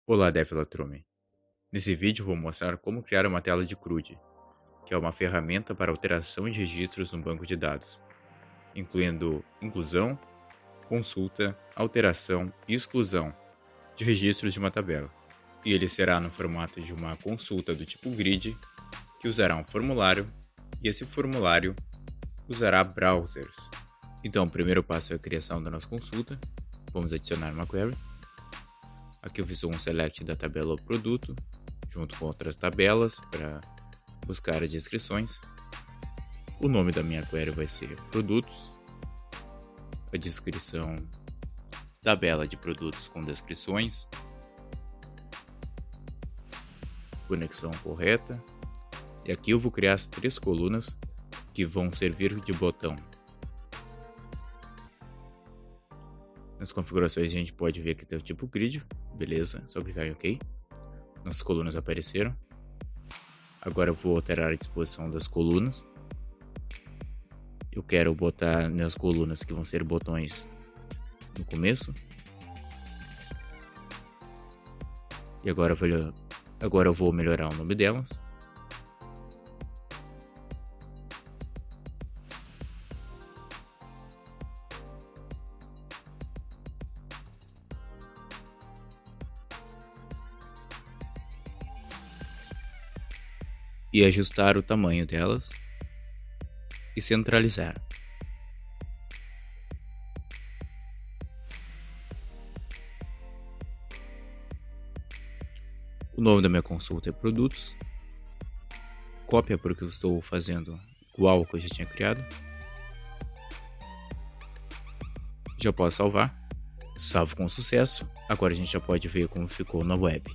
Olá, DevLaTrume. Nesse vídeo vou mostrar como criar uma tela de CRUD, que é uma ferramenta para alteração de registros no banco de dados, incluindo inclusão, consulta, alteração e exclusão de registros de uma tabela. E ele será no formato de uma consulta do tipo grid, que usará um formulário, e esse formulário usará browsers. Então, o primeiro passo é a criação da nossa consulta. Vamos adicionar uma query. Aqui eu fiz um select da tabela produto, junto com outras tabelas, para buscar as descrições. O nome da minha query vai ser produtos. A descrição, tabela de produtos com descrições. Conexão correta. E aqui eu vou criar as 3 colunas que vão servir de botão. Nas configurações a gente pode ver que tem o tipo grid, beleza, só clicar em OK. Nossas colunas apareceram. Agora eu vou alterar a disposição das colunas. Eu quero botar nas colunas que vão ser botões no começo. E agora eu vou melhorar o nome delas. E ajustar o tamanho delas e centralizar. O nome da minha consulta é produtos. Cópia porque eu estou fazendo igual ao que eu já tinha criado. Já posso salvar. Salvo com sucesso. Agora a gente já pode ver como ficou na web.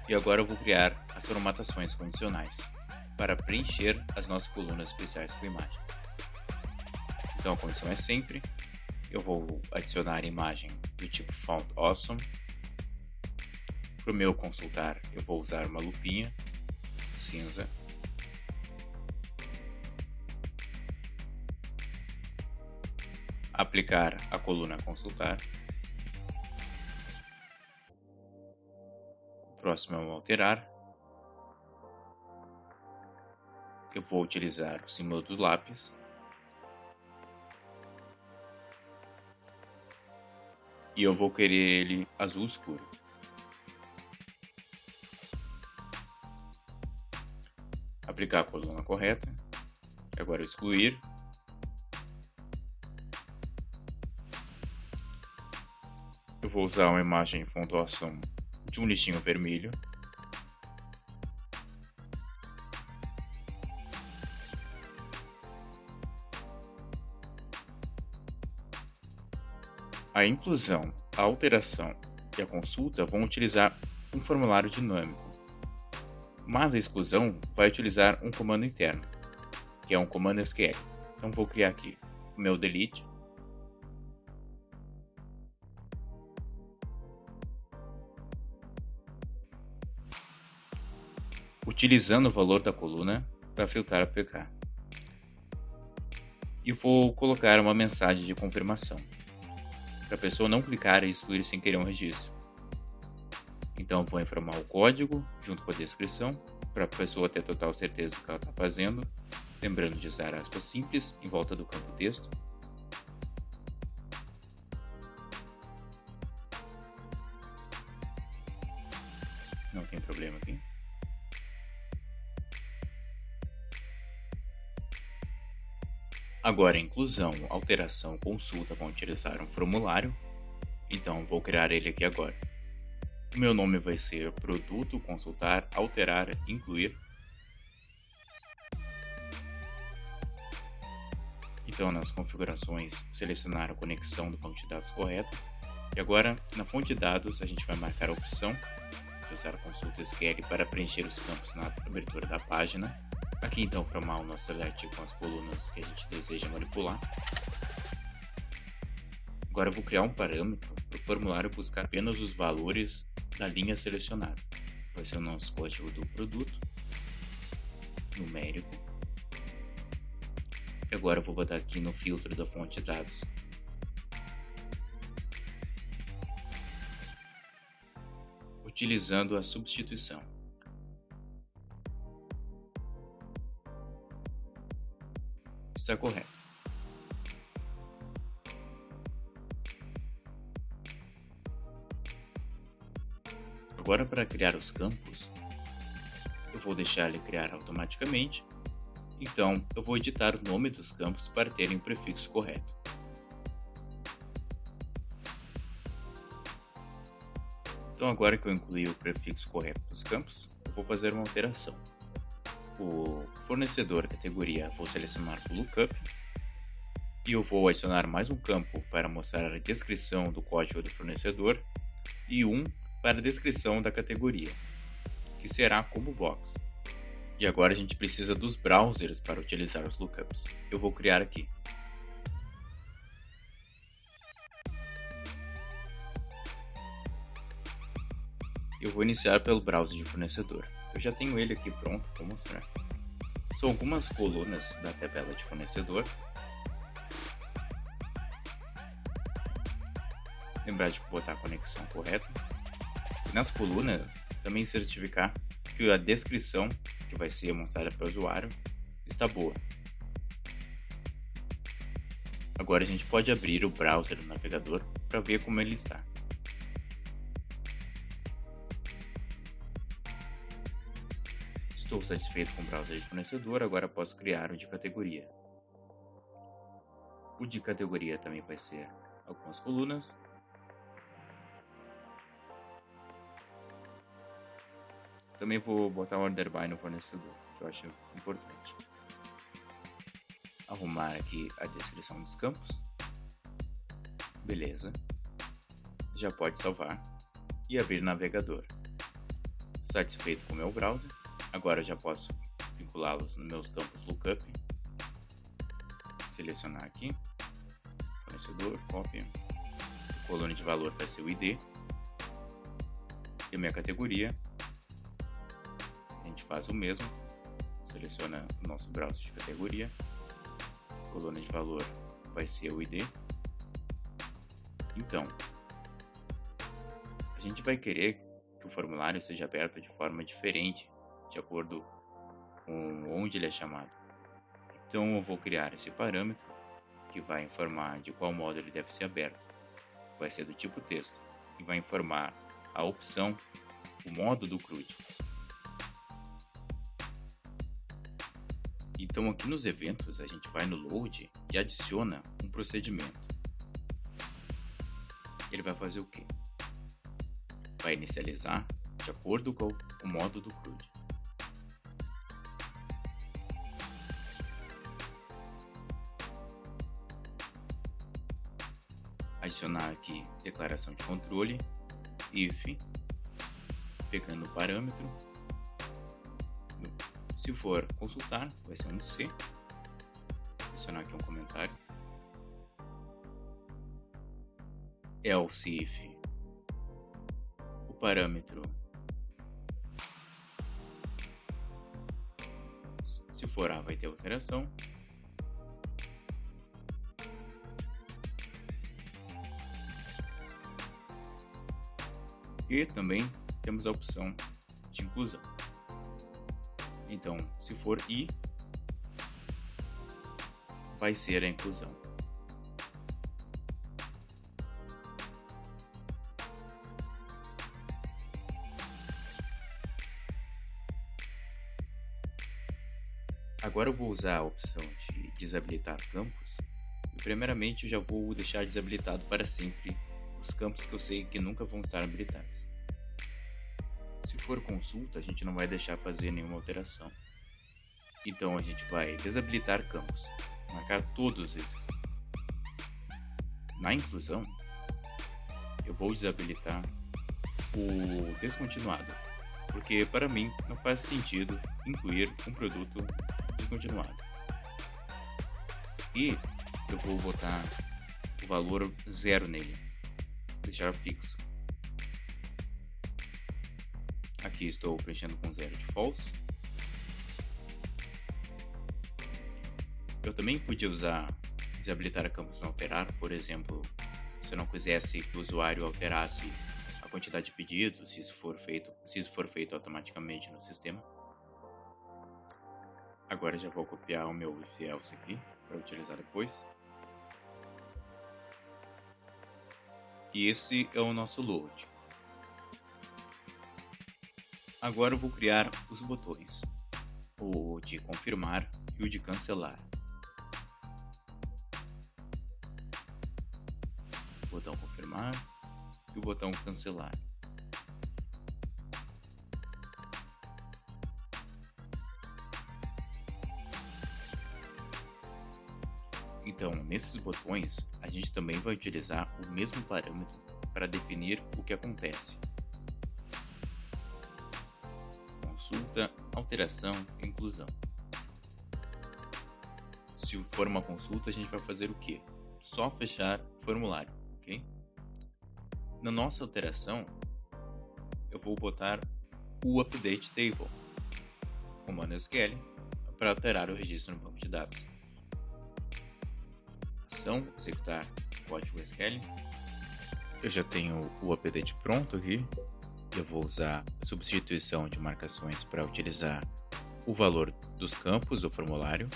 E agora eu vou criar as formatações condicionais para preencher as nossas colunas especiais com imagem. Então a condição é sempre, eu vou adicionar imagem do tipo Font Awesome. Para o meu consultar eu vou usar uma lupinha cinza. Aplicar a coluna consultar. O próximo é o alterar. Eu vou utilizar o símbolo do lápis. E eu vou querer ele azul escuro. Aplicar a coluna correta. Agora excluir. Eu vou usar uma imagem Font Awesome de um lixinho vermelho. A inclusão, a alteração e a consulta vão utilizar um formulário dinâmico, mas a exclusão vai utilizar um comando interno, que é um comando SQL. Então vou criar aqui o meu delete. Utilizando o valor da coluna para filtrar APK. E vou colocar uma mensagem de confirmação, para a pessoa não clicar e excluir sem querer um registro. Então vou informar o código junto com a descrição, para a pessoa ter total certeza do que ela está fazendo, lembrando de usar aspas simples em volta do campo texto. Não tem problema aqui. Agora, inclusão, alteração, consulta vão utilizar um formulário, então vou criar ele aqui agora. O meu nome vai ser produto, consultar, alterar, incluir. Então, nas configurações, selecionar a conexão do banco de dados correta. E agora, na fonte de dados, a gente vai marcar a opção de usar a consulta SQL para preencher os campos na abertura da página. Aqui então formar o nosso select com as colunas que a gente deseja manipular. Agora eu vou criar um parâmetro para o formulário buscar apenas os valores da linha selecionada. Vai ser o nosso código do produto, numérico. E agora eu vou botar aqui no filtro da fonte de dados utilizando a substituição. Está correto. Agora, para criar os campos, eu vou deixar ele criar automaticamente. Então, eu vou editar o nome dos campos para terem o prefixo correto. Então, agora que eu incluí o prefixo correto dos campos, eu vou fazer uma alteração. O fornecedor categoria vou selecionar o lookup e eu vou adicionar mais um campo para mostrar a descrição do código do fornecedor e um para a descrição da categoria, que será como box. E agora a gente precisa dos browsers para utilizar os lookups. Eu vou criar aqui. Eu vou iniciar pelo browser de fornecedor. Eu já tenho ele aqui pronto, vou mostrar. São algumas colunas da tabela de fornecedor. Lembrar de botar a conexão correta. E nas colunas, também certificar que a descrição que vai ser mostrada para o usuário está boa. Agora a gente pode abrir o browser do navegador para ver como ele está. Estou satisfeito com o browser de fornecedor, agora posso criar o de categoria. O de categoria também vai ser algumas colunas. Também vou botar um order by no fornecedor, que eu acho importante. Arrumar aqui a descrição dos campos. Beleza. Já pode salvar e abrir navegador. Satisfeito com o meu browser. Agora já posso vinculá-los nos meus campos lookup. Selecionar aqui. Fornecedor, cópia. Coluna de valor vai ser o ID. E a minha categoria. A gente faz o mesmo. Seleciona o nosso browser de categoria. Coluna de valor vai ser o ID. Então, a gente vai querer que o formulário seja aberto de forma diferente, de acordo com onde ele é chamado. Então eu vou criar esse parâmetro que vai informar de qual modo ele deve ser aberto. Vai ser do tipo texto e vai informar a opção, o modo do CRUD. Então aqui nos eventos a gente vai no load e adiciona um procedimento. Ele vai fazer o quê? Vai inicializar de acordo com o modo do CRUD. Adicionar aqui declaração de controle, if, pegando o parâmetro. Se for consultar, vai ser um C. Adicionar aqui um comentário. Else if o parâmetro, se for A, vai ter alteração. E também temos a opção de inclusão. Então, se for I, vai ser a inclusão. Agora eu vou usar a opção de desabilitar campos. E primeiramente eu já vou deixar desabilitado para sempre os campos que eu sei que nunca vão estar habilitados. Se for consulta, a gente não vai deixar fazer nenhuma alteração. Então a gente vai desabilitar campos, marcar todos esses. Na inclusão, eu vou desabilitar o descontinuado, porque para mim não faz sentido incluir um produto descontinuado. E eu vou botar o valor 0 nele, deixar fixo. Aqui estou preenchendo com 0 de false. Eu também podia usar desabilitar campos não alterar, por exemplo, se eu não quisesse que o usuário alterasse a a quantidade de pedidos, se isso for feito automaticamente no sistema. Agora já vou copiar o meu if else aqui para utilizar depois. E esse é o nosso load. Agora eu vou criar os botões, o de confirmar e o de cancelar. O botão confirmar e o botão cancelar. Então, nesses botões, a gente também vai utilizar o mesmo parâmetro para definir o que acontece. Consulta, alteração e inclusão. Se for uma consulta, a gente vai fazer o quê? Só fechar o formulário, ok? Na nossa alteração, eu vou botar o update table, comando SQL, para alterar o registro no banco de dados. Ação, executar código SQL. Eu já tenho o update pronto aqui. Eu vou usar a substituição de marcações para utilizar o valor dos campos do formulário.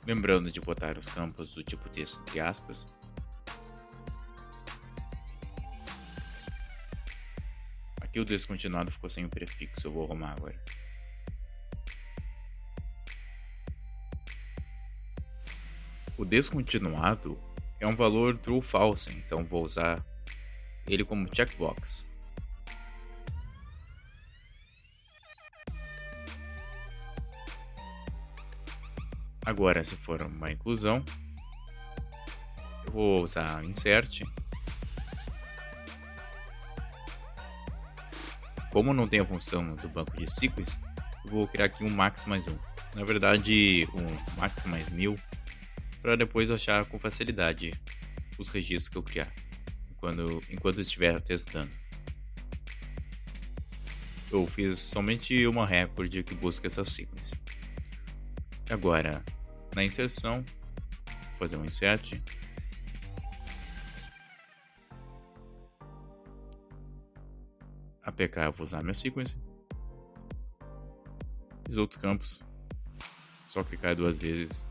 Lembrando de botar os campos do tipo texto entre aspas. Aqui o descontinuado ficou sem o prefixo, eu vou arrumar agora. O descontinuado é um valor true ou false, então vou usar ele como checkbox. Agora, se for uma inclusão, eu vou usar insert. Como não tem a função do banco de sequence, eu vou criar aqui um max mais 1. Na verdade, um max mais 1000, para depois achar com facilidade os registros que eu criar, enquanto estiver testando. Eu fiz somente uma record que busca essa sequence. Agora, na inserção, vou fazer um insert. APK eu vou usar minha sequence. Os outros campos, só clicar 2 vezes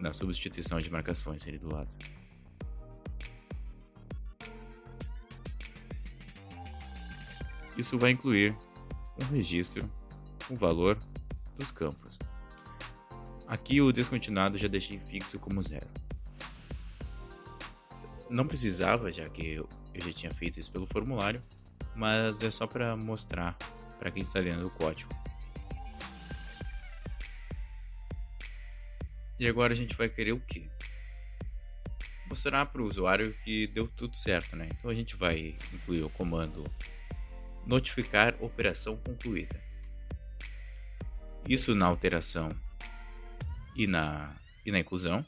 na substituição de marcações ali do lado. Isso vai incluir um registro, o valor dos campos. Aqui o descontinuado já deixei fixo como 0. Não precisava, já que eu já tinha feito isso pelo formulário, mas é só para mostrar para quem está lendo o código. E agora a gente vai querer o quê? Mostrar para o usuário que deu tudo certo, né? Então a gente vai incluir o comando notificar operação concluída. Isso na alteração e na inclusão.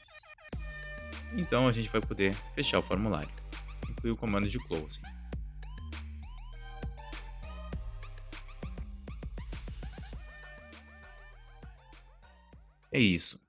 Então a gente vai poder fechar o formulário. Incluir o comando de close. É isso.